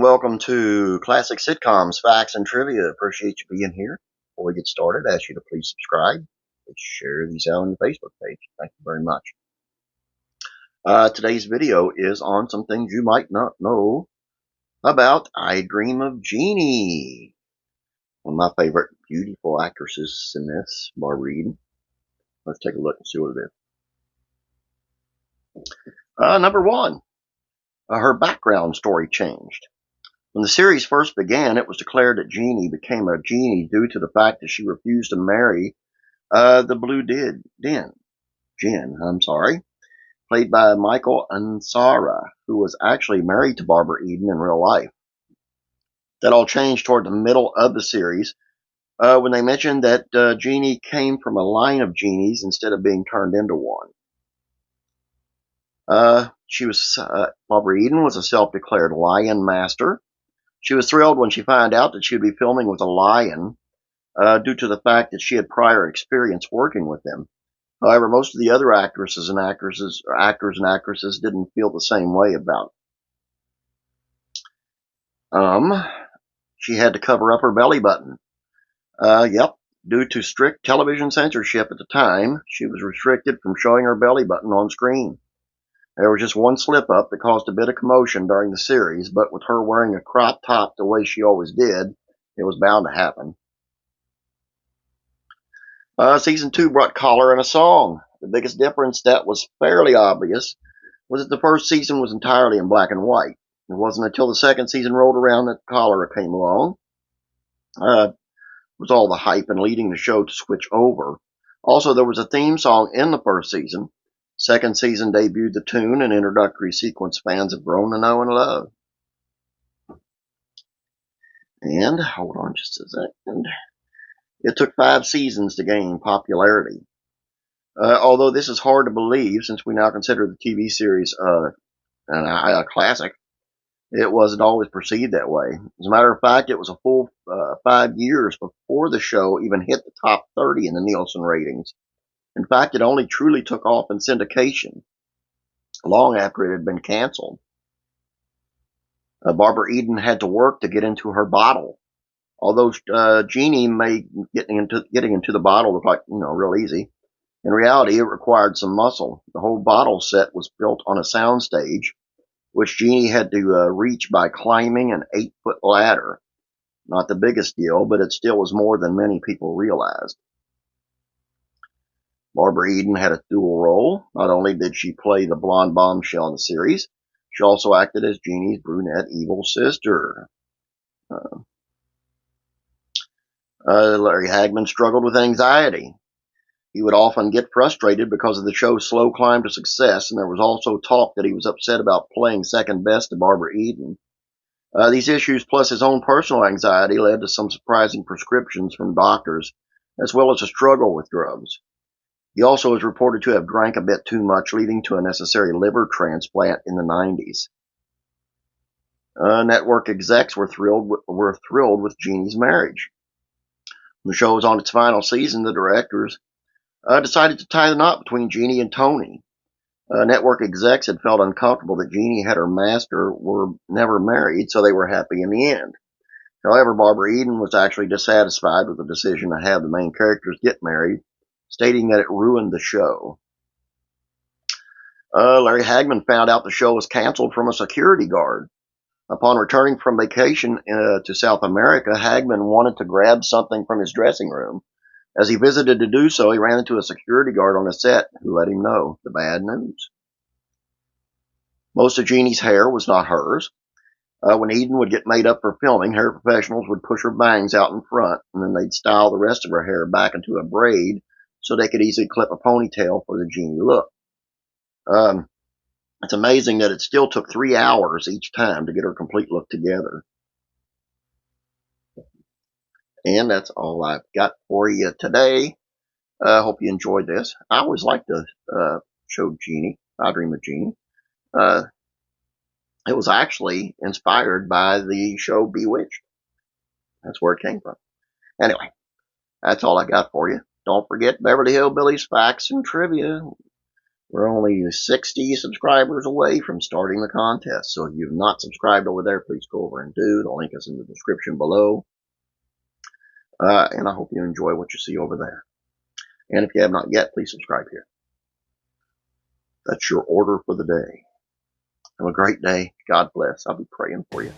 welcome to Classic Sitcoms, Facts, and Trivia. Appreciate you being here. Before we get started, I ask you to please subscribe. Please share these out on your Facebook page. Thank you very much. Today's video is on some things you might not know about I Dream of Jeannie. One of my favorite beautiful actresses in this, Barbara Eden. Let's take a look and see what it is. Number one, her background story changed. When the series first began, it was declared that Jeannie became a genie due to the fact that she refused to marry the Blue Jinn, played by Michael Ansara, who was actually married to Barbara Eden in real life. That all changed toward the middle of the series when they mentioned that Jeannie came from a line of genies instead of being turned into one. Barbara Eden was a self-declared lion master. She was thrilled when she found out that she would be filming with a lion due to the fact that she had prior experience working with them. However, most of the other actors and actresses didn't feel the same way about it. She had to cover up her belly button. Due to strict television censorship at the time, she was restricted from showing her belly button on screen. There was just one slip-up that caused a bit of commotion during the series, but with her wearing a crop top the way she always did, it was bound to happen. Season 2 brought color and a song. The biggest difference that was fairly obvious was that the first season was entirely in black and white. It wasn't until the second season rolled around that color came along. It was all the hype and leading the show to switch over. Also, there was a theme song in the first season. Second season debuted the tune and introductory sequence fans have grown to know and love. And, hold on just a second. It took 5 seasons to gain popularity. Although this is hard to believe since we now consider the TV series a classic, it wasn't always perceived that way. As a matter of fact, it was a full 5 years before the show even hit the top 30 in the Nielsen ratings. In fact, it only truly took off in syndication long after it had been canceled. Barbara Eden had to work to get into her bottle. Although Jeannie made getting into the bottle look like, real easy, in reality, it required some muscle. The whole bottle set was built on a soundstage, which Jeannie had to reach by climbing an 8-foot ladder. Not the biggest deal, but it still was more than many people realized. Barbara Eden had a dual role. Not only did she play the blonde bombshell in the series, she also acted as Jeannie's brunette evil sister. Larry Hagman struggled with anxiety. He would often get frustrated because of the show's slow climb to success, and there was also talk that he was upset about playing second best to Barbara Eden. These issues, plus his own personal anxiety, led to some surprising prescriptions from doctors, as well as a struggle with drugs. He also is reported to have drank a bit too much, leading to a necessary liver transplant in the 90s. Network execs were thrilled with Jeannie's marriage. When the show was on its final season, the directors decided to tie the knot between Jeannie and Tony. Network execs had felt uncomfortable that Jeannie and her master were never married, so they were happy in the end. However, Barbara Eden was actually dissatisfied with the decision to have the main characters get married, stating that it ruined the show. Larry Hagman found out the show was canceled from a security guard. Upon returning from vacation to South America, Hagman wanted to grab something from his dressing room. As he visited to do so, he ran into a security guard on the set who let him know the bad news. Most of Jeannie's hair was not hers. When Eden would get made up for filming, hair professionals would push her bangs out in front, and then they'd style the rest of her hair back into a braid so they could easily clip a ponytail for the Jeannie look. It's amazing that it still took 3 hours each time to get her complete look together. And that's all I've got for you today. I hope you enjoyed this. I always like to show Jeannie, I Dream of Jeannie. It was actually inspired by the show Bewitched. That's where it came from. Anyway, that's all I got for you. Don't forget Beverly Hillbillies, Facts, and Trivia. We're only 60 subscribers away from starting the contest. So if you've not subscribed over there, please go over and do. The link is in the description below. And I hope you enjoy what you see over there. And if you have not yet, please subscribe here. That's your order for the day. Have a great day. God bless. I'll be praying for you.